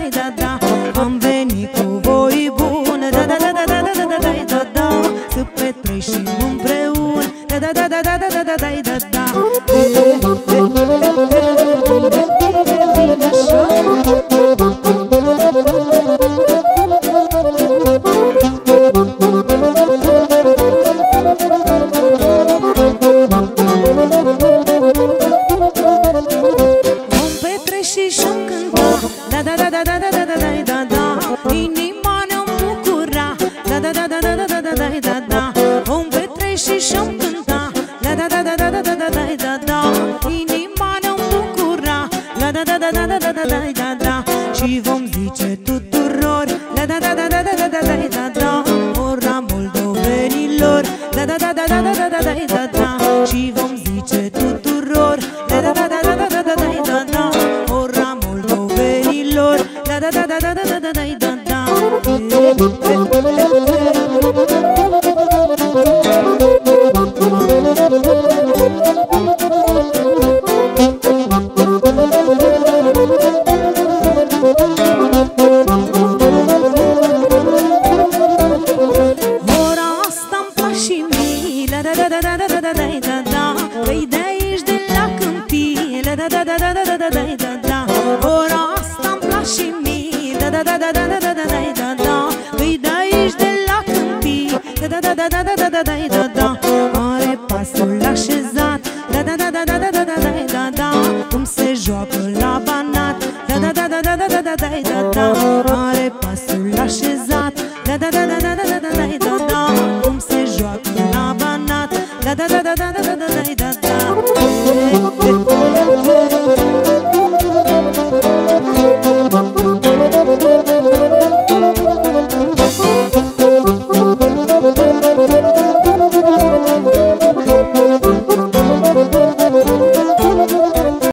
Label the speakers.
Speaker 1: da, da. Am venit cu voi bun, da, da, da, da, da, da, da, da, da, da. Să petrecem împreună, da, da, da, da, da, da, da, da, da, da. Da, da, da, da, da, da, da, da, da, da. Inima ne-o bucura, da, da, da, da, da, da, da, da, da, da, da. Vom petrece și-om cânta, da, da, da, da, da, da, da, da, da, da, da. Inima ne-o bucura, da, da, da, da, da, da, da, da, da, da, da. Și vom zice tuturor, da, da, da, da, da, da, da, da, da, da, da. Ora moldovenilor, da, da, da, da, da, da, da, da, da, da, da. Și vom zice tuturor, da, da, da, da, da, da, da, da, da, da, da. Ora moldovenilor, da, da, da, da, da, da, da, da, da, da, da. Ora asta-mi place mie, da, da, da, da, da, da, da, da, da, da. Păi de aici de la câmpie, da, da, da, da, da, da, da, da, da, da. Ora asta-mi place mie, da, da, da, da, da, da, da, da, da, da. Păi de aici de la câmpie, da, da, da, da, da, da, da, da, da, da, da. Are pasul așezat, da, da, da, da, da, da, da, da, da, da, da. Cum se joacă la banat, da, da, da, da, da, da, da, da, da, da, da. Are pasul așezat.